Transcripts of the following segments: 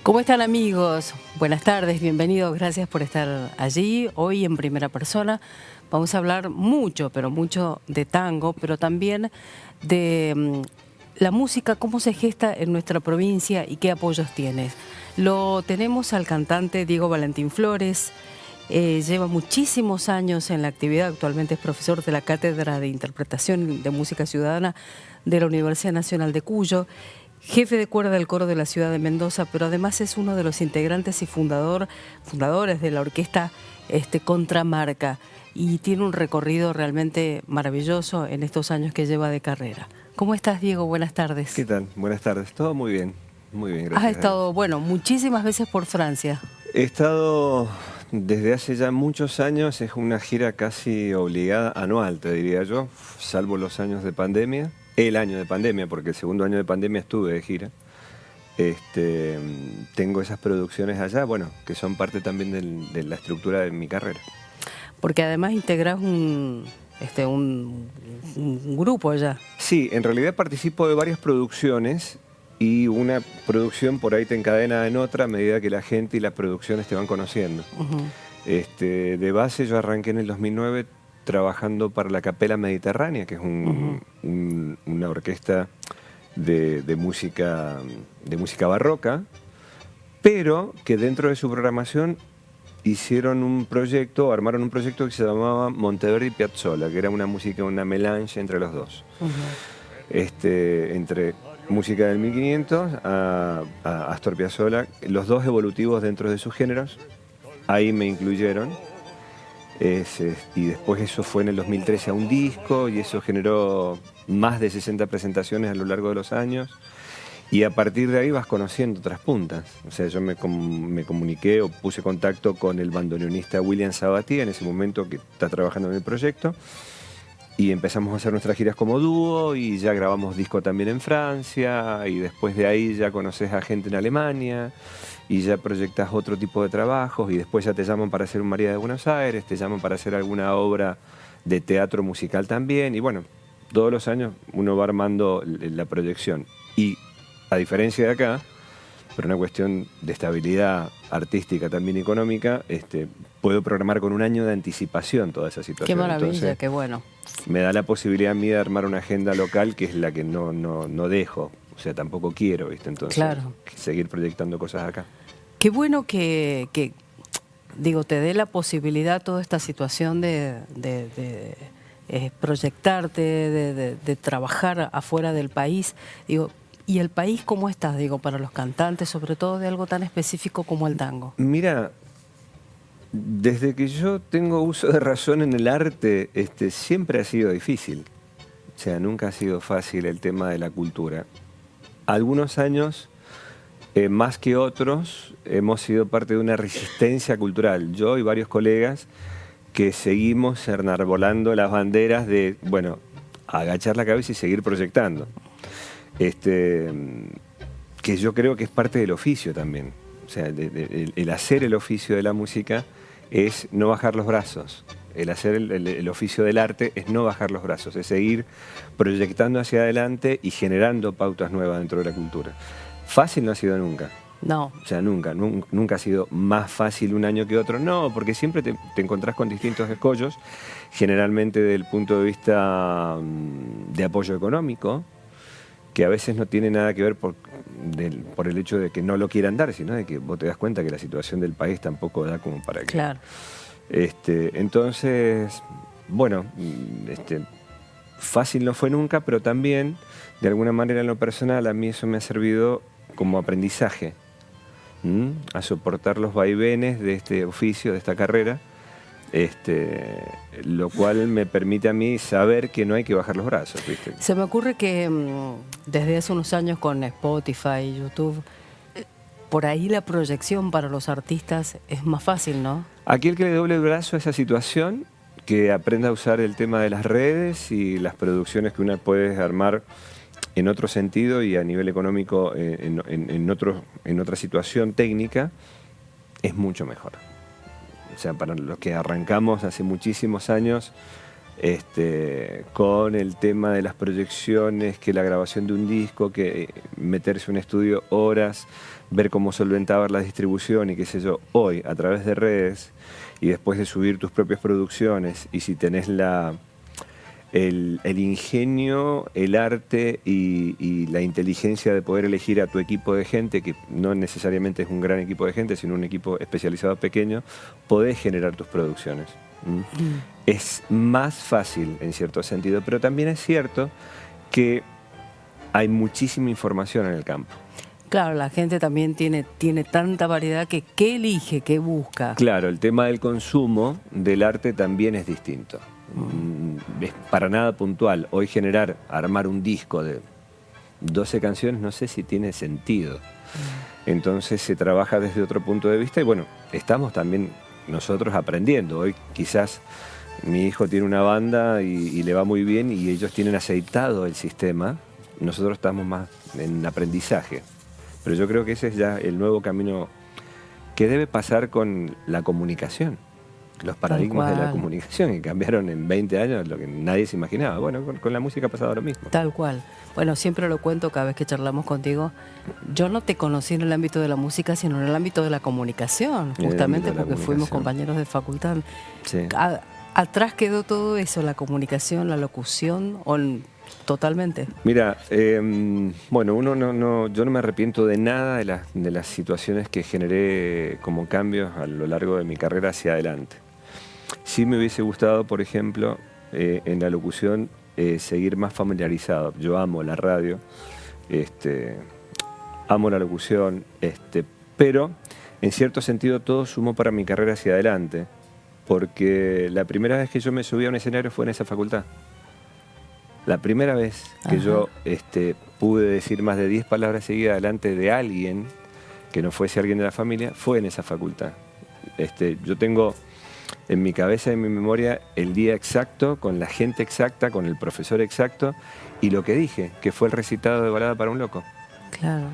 ¿Cómo están, amigos? Buenas tardes, bienvenidos, gracias por estar allí. Hoy en Primera Persona vamos a hablar mucho, pero mucho de tango, pero también de la música, cómo se gesta en nuestra provincia y qué apoyos tiene. Lo tenemos al cantante Diego Valentín Flores. Lleva muchísimos años en la actividad, actualmente es profesor de la Cátedra de Interpretación de Música Ciudadana de la Universidad Nacional de Cuyo, jefe de cuerda del coro de la ciudad de Mendoza, pero además es uno de los integrantes y fundadores de la orquesta Contramarca, y tiene un recorrido realmente maravilloso en estos años que lleva de carrera. ¿Cómo estás, Diego? Buenas tardes. ¿Qué tal? Buenas tardes. Todo muy bien, gracias. Has estado, bueno, muchísimas veces por Francia. He estado desde hace ya muchos años, es una gira casi obligada, anual, te diría yo, salvo los años de pandemia. El año de pandemia, porque el segundo año de pandemia estuve de gira. Tengo esas producciones allá, bueno, que son parte también de la estructura de mi carrera. Porque además integrás un grupo allá. Sí, en realidad participo de varias producciones y una producción por ahí te encadena en otra a medida que la gente y las producciones te van conociendo. De base yo arranqué en el 2009 trabajando para la Capella Mediterránea, que es una orquesta de música barroca, pero que dentro de su programación armaron un proyecto que se llamaba Monteverdi Piazzolla, que era una música, una melange entre los dos. Entre música del 1500 a Astor Piazzolla, los dos evolutivos dentro de sus géneros. Ahí me incluyeron. Y después eso fue en el 2013 a un disco, y eso generó más de 60 presentaciones a lo largo de los años. Y a partir de ahí vas conociendo otras puntas. O sea, yo me comuniqué o puse contacto con el bandoneonista William Sabatier, en ese momento que está trabajando en el proyecto. Y empezamos a hacer nuestras giras como dúo, y ya grabamos disco también en Francia, y después de ahí ya conoces a gente en Alemania, y ya proyectas otro tipo de trabajos, y después ya te llaman para hacer un María de Buenos Aires, te llaman para hacer alguna obra de teatro musical también, y bueno, todos los años uno va armando la proyección. Y a diferencia de acá, por una cuestión de estabilidad artística, también económica, puedo programar con un año de anticipación toda esa situación. Qué maravilla. Entonces, qué bueno. me da la posibilidad a mí de armar una agenda local, que es la que no dejo. O sea, tampoco quiero, ¿viste? Entonces, claro, seguir proyectando cosas acá. Qué bueno que te dé la posibilidad toda esta situación de proyectarte, de trabajar afuera del país. ¿Y el país cómo estás, para los cantantes, sobre todo de algo tan específico como el tango? Mira, desde que yo tengo uso de razón en el arte, siempre ha sido difícil. O sea, nunca ha sido fácil el tema de la cultura. Algunos años, más que otros, hemos sido parte de una resistencia cultural. Yo y varios colegas que seguimos enarbolando las banderas de, bueno, agachar la cabeza y seguir proyectando. Que yo creo que es parte del oficio también. O sea, el hacer el oficio de la música es no bajar los brazos. El hacer el oficio del arte es no bajar los brazos, es seguir proyectando hacia adelante y generando pautas nuevas dentro de la cultura. Fácil no ha sido nunca. No. O sea, nunca ha sido más fácil un año que otro. No, porque siempre te encontrás con distintos escollos, generalmente desde el punto de vista de apoyo económico, que a veces no tiene nada que ver por el hecho de que no lo quieran dar, sino de que vos te das cuenta que la situación del país tampoco da como para que... Claro. Entonces, bueno, fácil no fue nunca, pero también, de alguna manera en lo personal, a mí eso me ha servido como aprendizaje, a soportar los vaivenes de este oficio, de esta carrera, lo cual me permite a mí saber que no hay que bajar los brazos, ¿viste? Se me ocurre que desde hace unos años con Spotify, YouTube, por ahí la proyección para los artistas es más fácil, ¿no? Aquel que le doble el brazo a esa situación, que aprenda a usar el tema de las redes y las producciones que uno puede armar en otro sentido y a nivel económico en otra situación técnica, es mucho mejor. O sea, para los que arrancamos hace muchísimos años, con el tema de las proyecciones, que la grabación de un disco, que meterse en un estudio horas, ver cómo solventaba la distribución y qué sé yo. Hoy, a través de redes, y después de subir tus propias producciones, y si tenés el ingenio, el arte y la inteligencia de poder elegir a tu equipo de gente, que no necesariamente es un gran equipo de gente, sino un equipo especializado pequeño, podés generar tus producciones. Es más fácil en cierto sentido, pero también es cierto que hay muchísima información en el campo. Claro, la gente también tiene tanta variedad que ¿qué elige, qué busca? Claro, el tema del consumo del arte también es distinto. Es para nada puntual. Hoy armar un disco de 12 canciones, no sé si tiene sentido. Entonces se trabaja desde otro punto de vista y bueno, estamos también nosotros aprendiendo. Hoy quizás mi hijo tiene una banda y le va muy bien y ellos tienen aceitado el sistema. Nosotros estamos más en aprendizaje. Pero yo creo que ese es ya el nuevo camino que debe pasar con la comunicación. Los paradigmas de la comunicación que cambiaron en 20 años, lo que nadie se imaginaba. Bueno, con la música ha pasado lo mismo. Tal cual. Bueno, siempre lo cuento cada vez que charlamos contigo. Yo no te conocí en el ámbito de la música, sino en el ámbito de la comunicación, justamente porque fuimos compañeros de facultad. Sí. Atrás quedó todo eso, la comunicación, la locución, totalmente. Mira, bueno, yo no me arrepiento de nada de las situaciones que generé como cambios a lo largo de mi carrera hacia adelante. Sí me hubiese gustado, por ejemplo, en la locución seguir más familiarizado. Yo amo la radio, amo la locución, pero en cierto sentido todo sumó para mi carrera hacia adelante, porque la primera vez que yo me subí a un escenario fue en esa facultad. La primera vez que yo pude decir más de 10 palabras seguidas delante de alguien que no fuese alguien de la familia, fue en esa facultad. Yo tengo en mi cabeza y en mi memoria el día exacto, con la gente exacta, con el profesor exacto, y lo que dije, que fue el recitado de Balada para un Loco. Claro.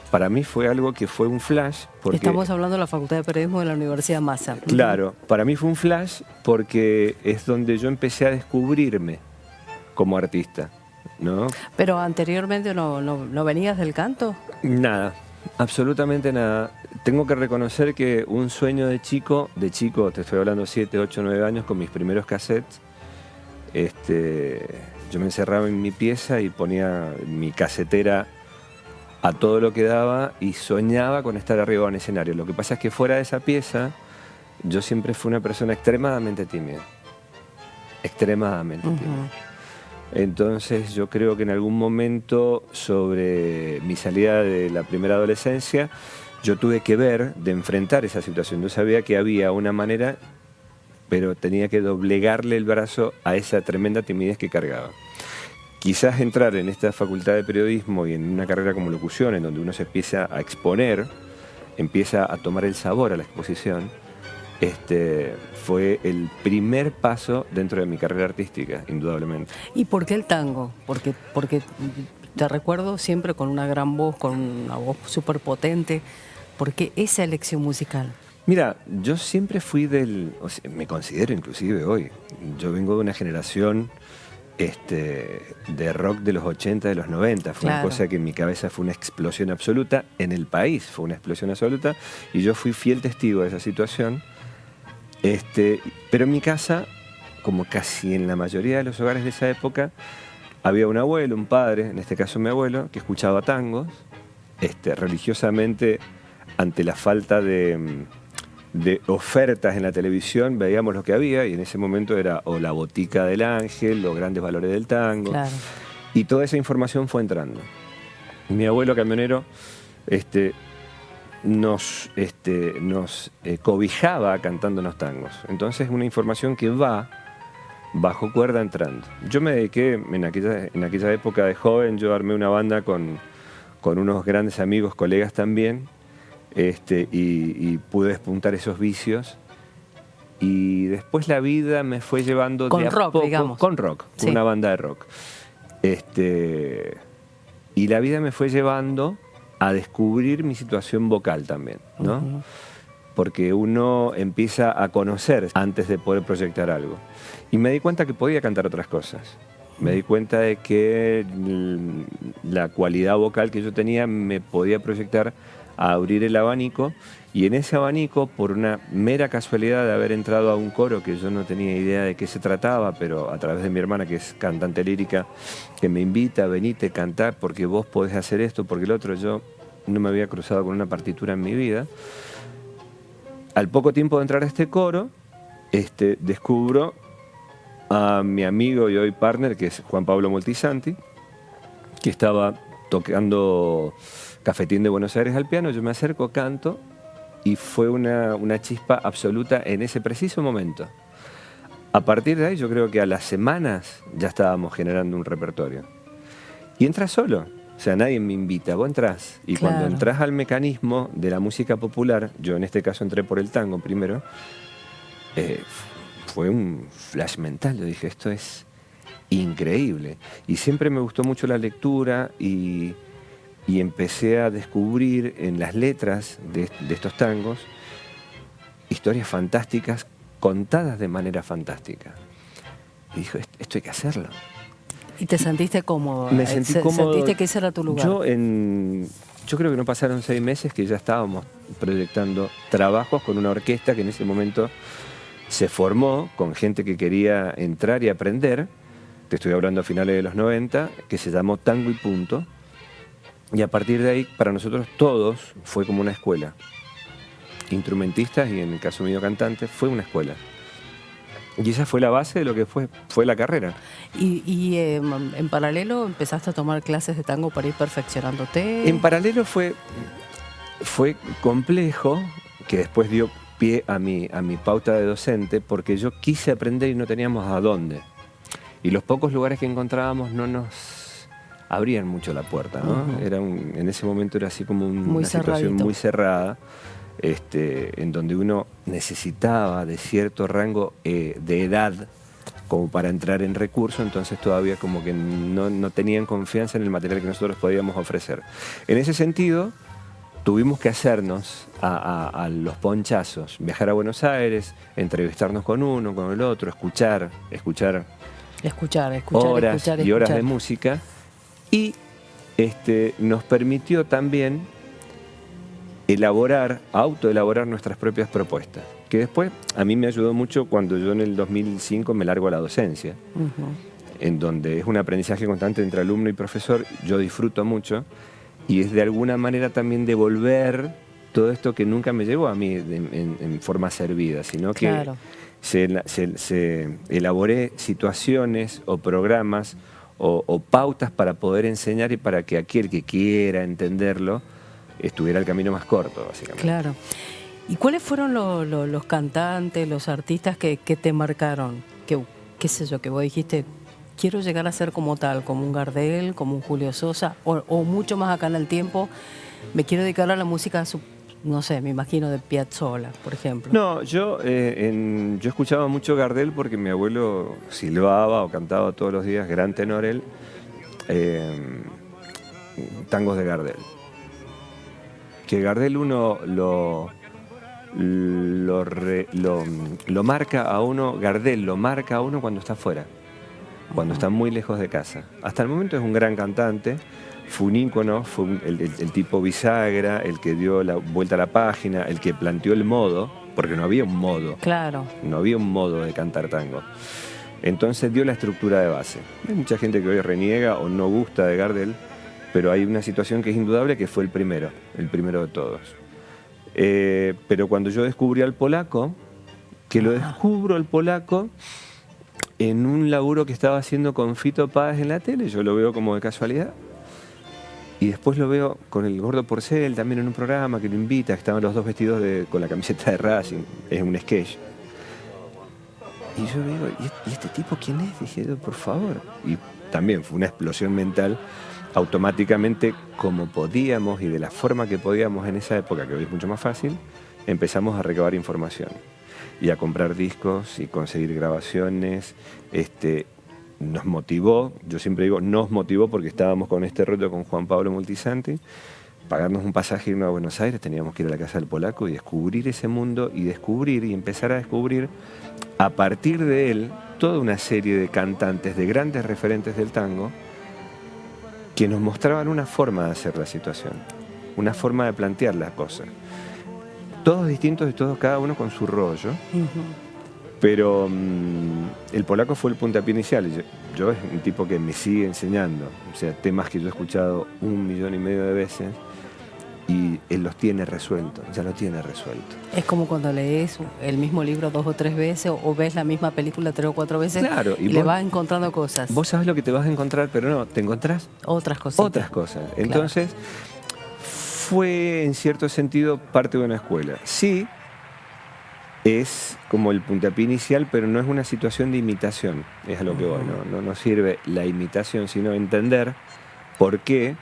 Para mí fue algo que fue un flash. Porque, estamos hablando de la Facultad de Periodismo de la Universidad Massa. Claro, para mí fue un flash porque es donde yo empecé a descubrirme como artista, ¿no? Pero anteriormente no venías del canto. Nada, absolutamente nada. Tengo que reconocer que un sueño de chico, te estoy hablando 7, 8, 9 años, con mis primeros cassettes, yo me encerraba en mi pieza y ponía mi casetera a todo lo que daba y soñaba con estar arriba de un escenario. Lo que pasa es que fuera de esa pieza, yo siempre fui una persona extremadamente tímida. Extremadamente tímida. Entonces yo creo que en algún momento sobre mi salida de la primera adolescencia yo tuve que de enfrentar esa situación. Yo sabía que había una manera, pero tenía que doblegarle el brazo a esa tremenda timidez que cargaba. Quizás entrar en esta facultad de periodismo y en una carrera como locución, en donde uno se empieza a exponer, empieza a tomar el sabor a la exposición, fue el primer paso dentro de mi carrera artística, indudablemente. ¿Y por qué el tango? Porque te recuerdo siempre con una gran voz, con una voz súper potente. ¿Por qué esa elección musical? Mira, yo siempre fui me considero inclusive hoy, yo vengo de una generación de rock de los 80, de los 90. Fue una cosa que en mi cabeza fue una explosión absoluta, en el país fue una explosión absoluta, y yo fui fiel testigo de esa situación. Pero en mi casa, como casi en la mayoría de los hogares de esa época, había un abuelo, un padre, en este caso mi abuelo, que escuchaba tangos, religiosamente, ante la falta de ofertas en la televisión, veíamos lo que había, y en ese momento era o La Botica del Ángel, Los Grandes Valores del Tango, claro. Y toda esa información fue entrando. Mi abuelo camionero nos cobijaba cantándonos tangos. Entonces una información que va bajo cuerda entrando. Yo me dediqué, en aquella época de joven, yo armé una banda con unos grandes amigos, colegas también, y pude despuntar esos vicios. Y después la vida me fue llevando con de a rock, poco, digamos. Con rock, sí. Una banda de rock. Y la vida me fue llevando a descubrir mi situación vocal también, ¿no? porque uno empieza a conocer antes de poder proyectar algo. Y me di cuenta que podía cantar otras cosas. Me di cuenta de que la cualidad vocal que yo tenía me podía proyectar a abrir el abanico, y en ese abanico, por una mera casualidad de haber entrado a un coro que yo no tenía idea de qué se trataba, pero a través de mi hermana, que es cantante lírica, que me invita: venite, cantar porque vos podés hacer esto, porque el otro. Yo no me había cruzado con una partitura en mi vida. Al poco tiempo de entrar a este coro, descubro a mi amigo y hoy partner, que es Juan Pablo Moltisanti, que estaba tocando Cafetín de Buenos Aires al piano. Yo me acerco, canto, y fue una chispa absoluta en ese preciso momento. A partir de ahí, yo creo que a las semanas ya estábamos generando un repertorio. Y entras solo, o sea, nadie me invita, vos entrás. Y Claro. cuando entras al mecanismo de la música popular, yo en este caso entré por el tango primero, fue un flash mental. Yo dije, esto es increíble. Y siempre me gustó mucho la lectura, y empecé a descubrir en las letras de estos tangos historias fantásticas contadas de manera fantástica. Y dijo, esto hay que hacerlo. ¿Y te sentiste cómodo? Me sentí cómodo. ¿Sentiste que ese era tu lugar? Yo creo que no pasaron 6 meses que ya estábamos proyectando trabajos con una orquesta que en ese momento se formó con gente que quería entrar y aprender. Te estoy hablando a finales de los 90, que se llamó Tango y Punto. Y a partir de ahí, para nosotros todos, fue como una escuela. Instrumentistas y, en el caso mío, cantantes, fue una escuela. Y esa fue la base de lo que fue la carrera. ¿Y en paralelo empezaste a tomar clases de tango para ir perfeccionándote? En paralelo fue complejo, que después dio pie a mi pauta de docente, porque yo quise aprender y no teníamos a dónde. Y los pocos lugares que encontrábamos no nos abrían mucho la puerta, ¿no? Uh-huh. En ese momento era así como Muy una situación cerradito. muy cerrada, en donde uno necesitaba de cierto rango de edad como para entrar en recurso. Entonces todavía como que no tenían confianza en el material que nosotros podíamos ofrecer. En ese sentido, tuvimos que hacernos a los ponchazos, viajar a Buenos Aires, entrevistarnos con uno, con el otro, escuchar horas y horas de música, y nos permitió también autoelaborar nuestras propias propuestas, que después a mí me ayudó mucho cuando yo en el 2005 me largo a la docencia, en donde es un aprendizaje constante entre alumno y profesor. Yo disfruto mucho, y es de alguna manera también devolver todo esto que nunca me llegó a mí en forma servida, sino que Claro. se elaboré situaciones o programas o pautas para poder enseñar, y para que aquel que quiera entenderlo estuviera el camino más corto, básicamente. Claro. ¿Y cuáles fueron los cantantes, los artistas que te marcaron? ¿Qué sé yo, que vos dijiste, quiero llegar a ser como tal, como un Gardel, como un Julio Sosa, o mucho más acá en el tiempo, me quiero dedicar a la música, no sé, me imagino de Piazzolla, por ejemplo? No, yo escuchaba mucho Gardel porque mi abuelo silbaba o cantaba todos los días, gran tenor él, tangos de Gardel. Que Gardel uno lo marca a uno, Gardel lo marca a uno cuando está afuera, cuando está muy lejos de casa. Hasta el momento es un gran cantante, fue un ícono, fue el tipo bisagra, el que dio la vuelta a la página, el que planteó el modo, porque no había un modo. Claro. No había un modo de cantar tango. Entonces dio la estructura de base. Hay mucha gente que hoy reniega o no gusta de Gardel, pero hay una situación que es indudable, que fue el primero de todos. Pero cuando yo descubrí al polaco, que lo descubro al polaco en un laburo que estaba haciendo con Fito Páez en la tele, yo lo veo como de casualidad, y después lo veo con el Gordo Porcel también en un programa que lo invita, que estaban los dos vestidos con la camiseta de Racing, es un sketch. Y yo digo, ¿y este tipo quién es? Dije, por favor. Y también fue una explosión mental. Automáticamente, como podíamos y de la forma que podíamos en esa época, que hoy es mucho más fácil, empezamos a recabar información y a comprar discos y conseguir grabaciones. Nos motivó, yo siempre digo nos motivó, porque estábamos con este reto con Juan Pablo Moltisanti, pagarnos un pasaje y irnos a Buenos Aires, teníamos que ir a la casa del polaco y descubrir ese mundo y empezar a descubrir a partir de él toda una serie de cantantes, de grandes referentes del tango, que nos mostraban una forma de hacer la situación, una forma de plantear las cosas. Todos distintos y todos, cada uno con su rollo, pero el polaco fue el puntapié inicial. Yo es un tipo que me sigue enseñando, o sea, temas que yo he escuchado 1,5 millones de veces y él los tiene resueltos, ya lo tiene resuelto. Es como cuando lees el mismo libro 2 o 3 veces o ves la misma película 3 o 4 veces, claro, y le vas encontrando cosas. Vos sabés lo que te vas a encontrar, pero no, te encontrás otras cositas. Otras cosas. Entonces, fue en cierto sentido parte de una escuela. Sí, es como el puntapié inicial, pero no es una situación de imitación, es a lo que voy. No sirve la imitación, sino entender por qué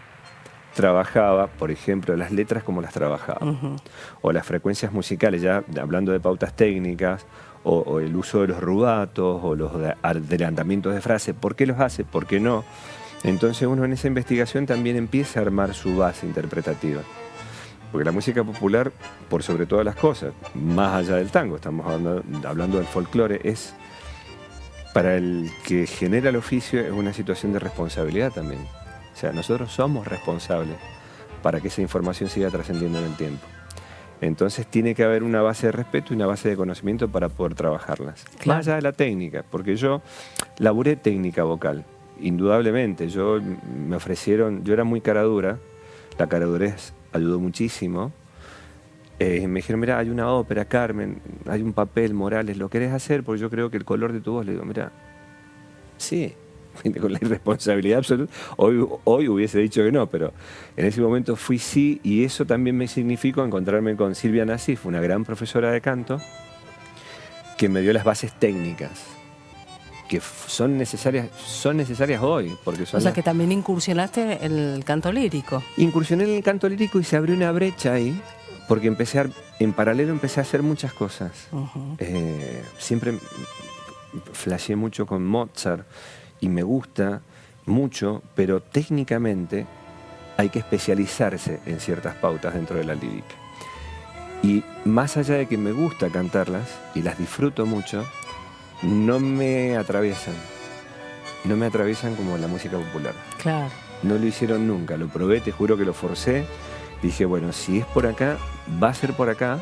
trabajaba, por ejemplo, las letras como las trabajaba, o las frecuencias musicales, ya hablando de pautas técnicas, o el uso de los rubatos, o los adelantamientos de frase, ¿por qué los hace? ¿Por qué no? Entonces uno en esa investigación también empieza a armar su base interpretativa. Porque la música popular, por sobre todas las cosas, más allá del tango, estamos hablando del folclore, es para el que genera el oficio, es una situación de responsabilidad también. O sea, nosotros somos responsables para que esa información siga trascendiendo en el tiempo. Entonces tiene que haber una base de respeto y una base de conocimiento para poder trabajarlas. Claro. Más allá de la técnica, porque yo laburé técnica vocal, indudablemente. Me ofrecieron, yo era muy cara dura, la caradurez ayudó muchísimo. Me dijeron, mira, hay una ópera, Carmen, hay un papel, Morales, ¿lo querés hacer? Porque yo creo que el color de tu voz, le digo, mira, sí, con la irresponsabilidad absoluta. Hoy hubiese dicho que no, pero en ese momento fui sí, y eso también me significó encontrarme con Silvia Nasif, una gran profesora de canto, que me dio las bases técnicas, que son necesarias hoy. Porque son que también incursionaste en el canto lírico. Incursioné en el canto lírico y se abrió una brecha ahí, porque en paralelo empecé a hacer muchas cosas. Siempre flasheé mucho con Mozart, y me gusta mucho, pero técnicamente hay que especializarse en ciertas pautas dentro de la lírica. Y más allá de que me gusta cantarlas, y las disfruto mucho, no me atraviesan como la música popular. Claro. No lo hicieron nunca, lo probé, te juro que lo forcé. Dije, bueno, si es por acá, va a ser por acá,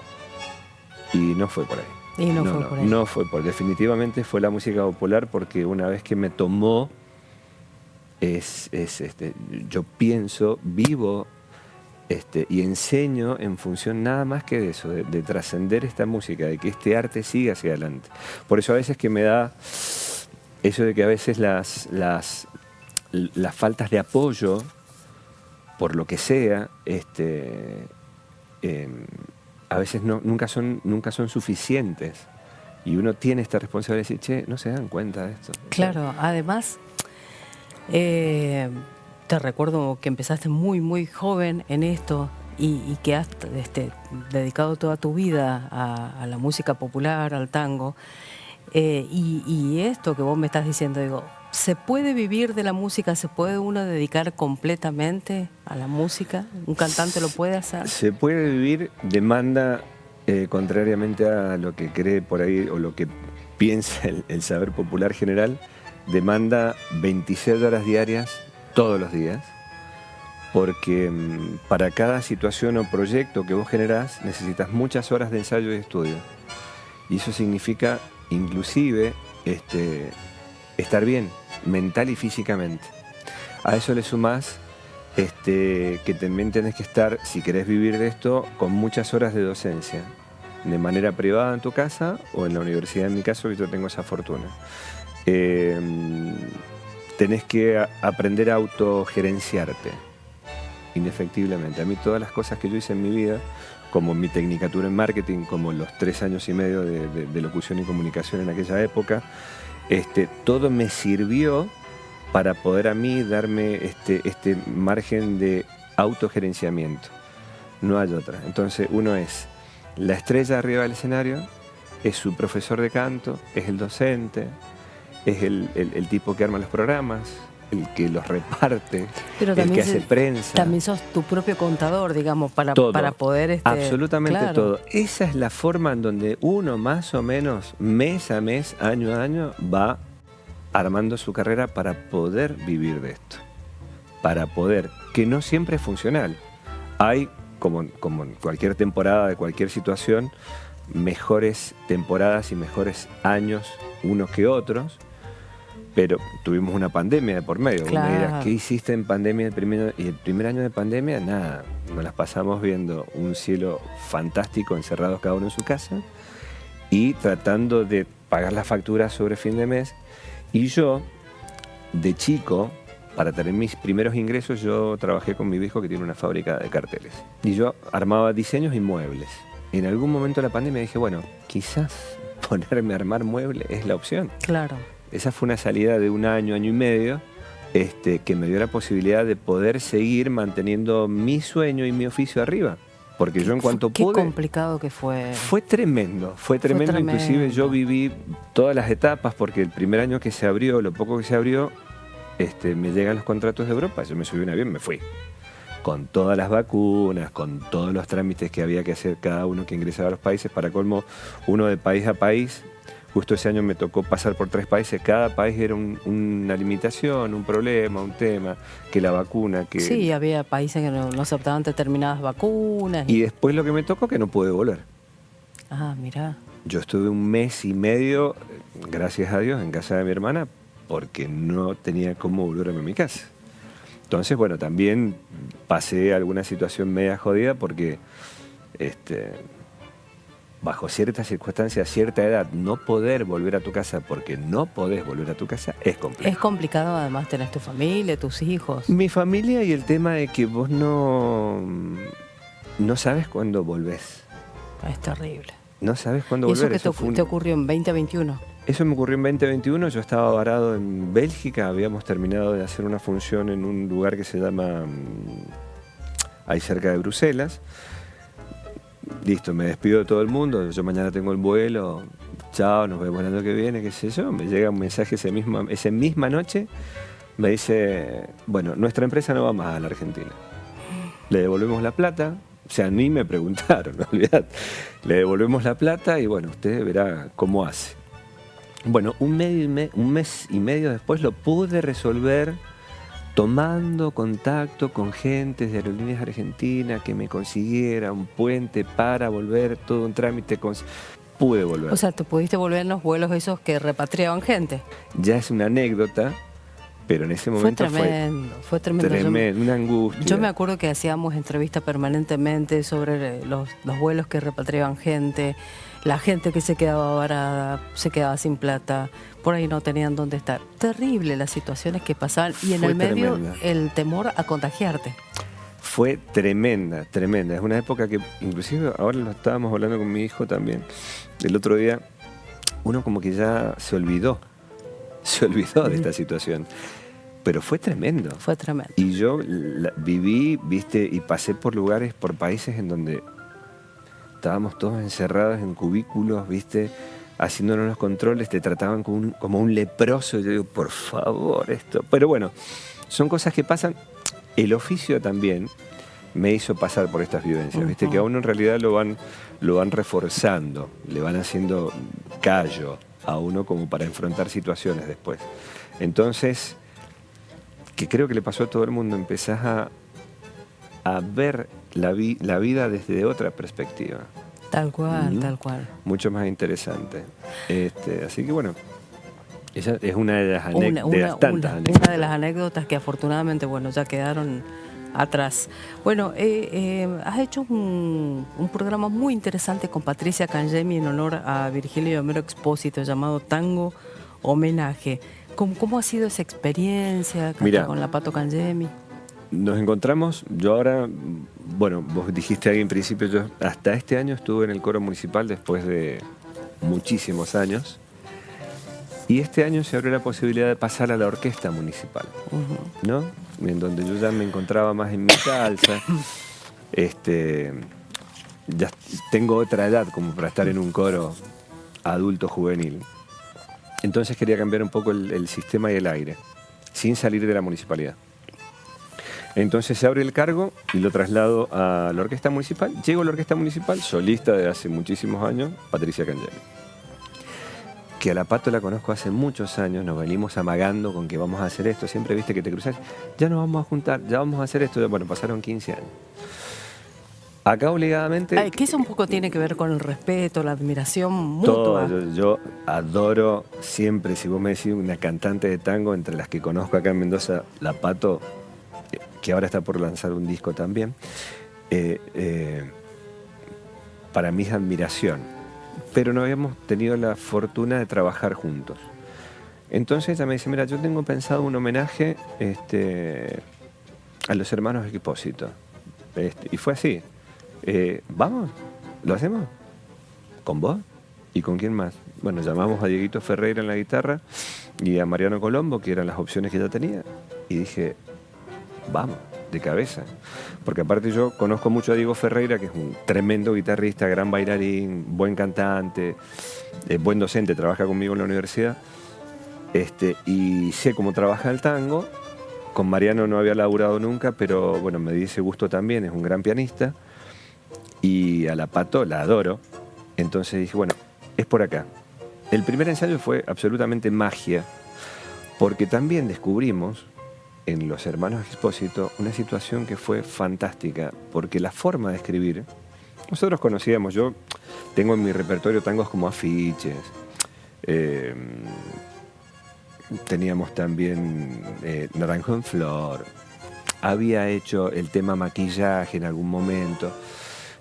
y no fue por ahí. Y no fue por ahí. No fue por, definitivamente fue la música popular, porque una vez que me tomó, yo pienso, vivo y enseño en función nada más que de eso, de trascender esta música, de que este arte siga hacia adelante. Por eso a veces que me da eso de que a veces las faltas de apoyo, por lo que sea, a veces nunca son suficientes, y uno tiene esta responsabilidad de decir, che, no se dan cuenta de esto. Claro, además te recuerdo que empezaste muy muy joven en esto y que has dedicado toda tu vida a la música popular, al tango, y esto que vos me estás diciendo, digo, ¿se puede vivir de la música? ¿Se puede uno dedicar completamente a la música? ¿Un cantante lo puede hacer? Se puede vivir, demanda, contrariamente a lo que cree por ahí o lo que piensa el saber popular general, demanda 26 horas diarias todos los días, porque para cada situación o proyecto que vos generás necesitas muchas horas de ensayo y estudio. Y eso significa inclusive estar bien, mental y físicamente. A eso le sumás que también tenés que estar, si querés vivir de esto, con muchas horas de docencia, de manera privada en tu casa o en la universidad, en mi caso, que yo tengo esa fortuna. Tenés que aprender a autogerenciarte, indefectiblemente. A mí todas las cosas que yo hice en mi vida, como mi tecnicatura en marketing, como los 3 años y medio de locución y comunicación en aquella época, todo me sirvió para poder a mí darme este margen de autogerenciamiento. No hay otra. Entonces uno es la estrella arriba del escenario, es su profesor de canto, es el docente, es el tipo que arma los programas, el que los reparte, Pero el también que hace prensa. También sos tu propio contador, digamos, para poder... Absolutamente claro. todo. Esa es la forma en donde uno más o menos, mes a mes, año a año, va armando su carrera para poder vivir de esto. Para poder, que no siempre es funcional. Hay, como en cualquier temporada de cualquier situación, mejores temporadas y mejores años unos que otros, pero tuvimos una pandemia de por medio. Claro. Uno dirá, ¿qué hiciste en pandemia? Y el primer año de pandemia, nada, nos las pasamos viendo un cielo fantástico, encerrados cada uno en su casa, y tratando de pagar las facturas sobre fin de mes. Y yo, de chico, para tener mis primeros ingresos, yo trabajé con mi viejo que tiene una fábrica de carteles. Y yo armaba diseños y muebles. En algún momento de la pandemia dije, bueno, quizás ponerme a armar muebles es la opción. Claro. Esa fue una salida de un año, año y medio, que me dio la posibilidad de poder seguir manteniendo mi sueño y mi oficio arriba. Porque yo en cuanto pude... Qué complicado que fue. Fue tremendo. Inclusive yo viví todas las etapas porque el primer año que se abrió, lo poco que se abrió, me llegan los contratos de Europa. Yo me subí a un avión y me fui. Con todas las vacunas, con todos los trámites que había que hacer cada uno que ingresaba a los países. Para colmo, uno de país a país. Justo ese año me tocó pasar por 3 países. Cada país era una limitación, un problema, un tema, que la vacuna... que Sí, había países que no aceptaban determinadas vacunas. Y después lo que me tocó, que no pude volver. Ah, mirá. Yo estuve un mes y medio, gracias a Dios, en casa de mi hermana, porque no tenía cómo volverme a mi casa. Entonces, bueno, también pasé alguna situación media jodida porque... bajo ciertas circunstancias, a cierta edad, no poder volver a tu casa porque no podés volver a tu casa es complicado. Es complicado, además tenés tu familia, tus hijos. Mi familia y el tema de que vos no sabes cuándo volvés. Es terrible. No sabes cuándo ¿Y volver. eso que te ocurrió en 2021? Eso me ocurrió en 2021, yo estaba varado en Bélgica, habíamos terminado de hacer una función en un lugar que se llama, ahí cerca de Bruselas. Listo, me despido de todo el mundo, yo mañana tengo el vuelo, chao, nos vemos el año que viene, qué sé yo. Me llega un mensaje esa misma noche, me dice, bueno, nuestra empresa no va más a la Argentina. Le devolvemos la plata, o sea, ni me preguntaron, no olvidate. Le devolvemos la plata y bueno, usted verá cómo hace. Bueno, un mes y medio después lo pude resolver tomando contacto con gente de Aerolíneas Argentinas que me consiguiera un puente para volver, todo un trámite, pude volver. O sea, ¿te pudiste volver en los vuelos esos que repatriaban gente? Ya es una anécdota, pero en ese momento fue tremendo. Una angustia. Yo me acuerdo que hacíamos entrevistas permanentemente sobre los vuelos que repatriaban gente, la gente que se quedaba varada, se quedaba sin plata, por ahí no tenían dónde estar. Terrible las situaciones que pasaban y en el medio el temor a contagiarte. Fue tremenda. Es una época que inclusive ahora lo estábamos hablando con mi hijo también. El otro día uno como que ya se olvidó de esta situación. Pero fue tremendo. Fue tremendo. Y yo viví, viste, y pasé por lugares, por países en donde estábamos todos encerrados en cubículos, viste, haciéndonos los controles, te trataban como un leproso. Yo digo, por favor, esto. Pero bueno, son cosas que pasan. El oficio también me hizo pasar por estas vivencias, viste, que a uno en realidad lo van reforzando, le van haciendo callo a uno como para enfrentar situaciones después. Entonces, que creo que le pasó a todo el mundo, empezás a ver la vida desde otra perspectiva. Tal cual, tal cual. Mucho más interesante. Así que bueno, esa es una de las anécdotas. Una de las anécdotas que afortunadamente, bueno, ya quedaron atrás. Bueno, has hecho un programa muy interesante con Patricia Cangemi en honor a Virgilio Homero Expósito llamado Tango Homenaje. ¿Cómo ha sido esa experiencia con la Pato Cangemi? Nos encontramos, yo ahora, bueno, vos dijiste ahí en principio, yo hasta este año estuve en el coro municipal después de muchísimos años. Y este año se abrió la posibilidad de pasar a la orquesta municipal, ¿no? En donde yo ya me encontraba más en mi salsa. Ya tengo otra edad como para estar en un coro adulto juvenil. Entonces quería cambiar un poco el sistema y el aire. sin salir de la municipalidad. Entonces se abre el cargo y lo traslado a la orquesta municipal. Llego a la orquesta municipal, solista de hace muchísimos años, Patricia Cangeli. Que a la Pato la conozco hace muchos años, nos venimos amagando con que vamos a hacer esto, siempre viste que te cruzás, ya nos vamos a juntar, ya vamos a hacer esto, bueno, pasaron 15 años. Acá obligadamente... Que eso un poco tiene que ver con el respeto, la admiración mutua. Todo, yo adoro siempre, si vos me decís una cantante de tango, entre las que conozco acá en Mendoza, la Pato, que ahora está por lanzar un disco también, para mí es admiración. Pero no habíamos tenido la fortuna de trabajar juntos. Entonces ella me dice, mira, yo tengo pensado un homenaje a los hermanos Expósito. Y fue así. ¿Vamos? ¿Lo hacemos? ¿Con vos? ¿Y con quién más? Bueno, llamamos a Dieguito Ferreira en la guitarra y a Mariano Colombo, que eran las opciones que yo tenía. Y dije, vamos, de cabeza. Porque aparte yo conozco mucho a Diego Ferreira, que es un tremendo guitarrista, gran bailarín, buen cantante, buen docente, trabaja conmigo en la universidad. Y sé cómo trabaja el tango. Con Mariano no había laburado nunca, pero bueno, me di ese gusto también, es un gran pianista. Y a la Pato la adoro. Entonces dije, bueno, es por acá. El primer ensayo fue absolutamente magia, porque también descubrimos en los hermanos Expósito una situación que fue fantástica, porque la forma de escribir, nosotros conocíamos, yo tengo en mi repertorio tangos como Afiches, teníamos también Naranjo en Flor, había hecho el tema Maquillaje en algún momento,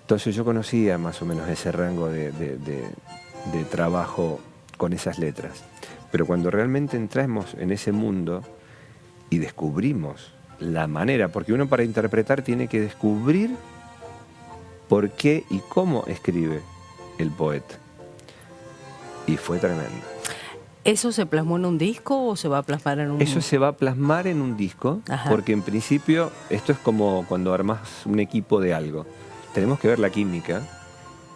entonces yo conocía más o menos ese rango de trabajo con esas letras, pero cuando realmente entramos en ese mundo y descubrimos la manera, porque uno para interpretar tiene que descubrir por qué y cómo escribe el poeta. Y fue tremendo. ¿Eso se plasmó en un disco o se va a plasmar en un...? Eso se va a plasmar en un disco, Ajá. Porque en principio esto es como cuando armas un equipo de algo. Tenemos que ver la química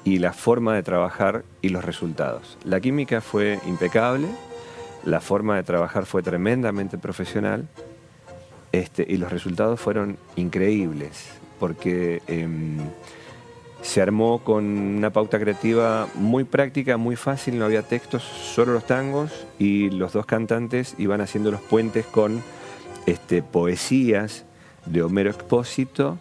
y la forma de trabajar y los resultados. La química fue impecable, la forma de trabajar fue tremendamente profesional, y los resultados fueron increíbles, porque se armó con una pauta creativa muy práctica, muy fácil, no había textos, solo los tangos, y los dos cantantes iban haciendo los puentes con poesías de Homero Expósito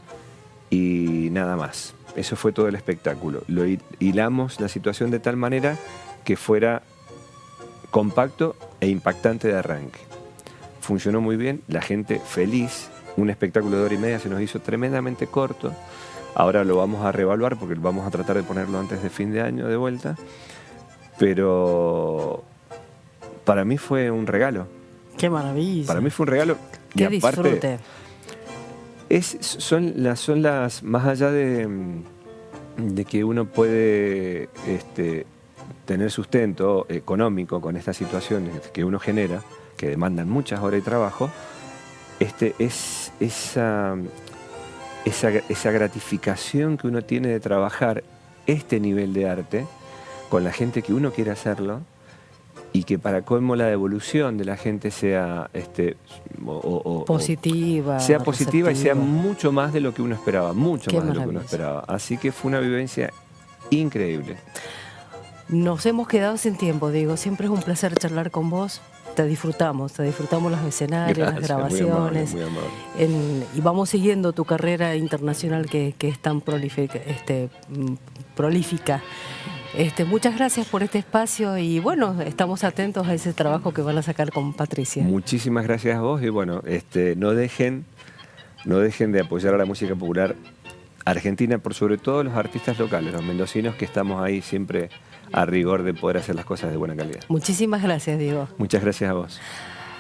y nada más. Eso fue todo el espectáculo. Lo hilamos la situación de tal manera que fuera compacto e impactante de arranque. Funcionó muy bien, la gente feliz, un espectáculo de 1 hora y media se nos hizo tremendamente corto. Ahora lo vamos a reevaluar porque vamos a tratar de ponerlo antes de fin de año de vuelta. Pero para mí fue un regalo. ¡Qué maravilla! Para mí fue un regalo. ¡Qué y aparte, disfrute! Son las más allá de que uno puede tener sustento económico con estas situaciones que uno genera, que demandan muchas horas de trabajo, es esa gratificación que uno tiene de trabajar este nivel de arte con la gente que uno quiere hacerlo, y que para colmo la devolución de la gente sea positiva. Sea positiva receptiva. Y sea mucho más de lo que uno esperaba, mucho Qué más de lo que uno maravilla. esperaba. Así que fue una vivencia increíble. Nos hemos quedado sin tiempo, Diego. Siempre es un placer charlar con vos. Te disfrutamos los escenarios, Gracias, las grabaciones. muy amable. Y vamos siguiendo tu carrera internacional que es tan prolífica. Muchas gracias por este espacio y bueno, estamos atentos a ese trabajo que van a sacar con Patricia. Muchísimas gracias a vos y bueno, no dejen de apoyar a la música popular argentina, por sobre todo los artistas locales, los mendocinos, que estamos ahí siempre a rigor de poder hacer las cosas de buena calidad. Muchísimas gracias, Diego. Muchas gracias a vos.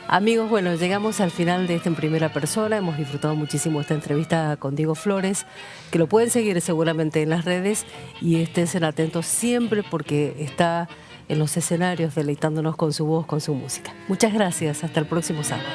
Amigos, bueno, llegamos al final de En Primera Persona. Hemos disfrutado muchísimo esta entrevista con Diego Flores, que lo pueden seguir seguramente en las redes y estén atentos siempre porque está en los escenarios deleitándonos con su voz, con su música. Muchas gracias. Hasta el próximo sábado.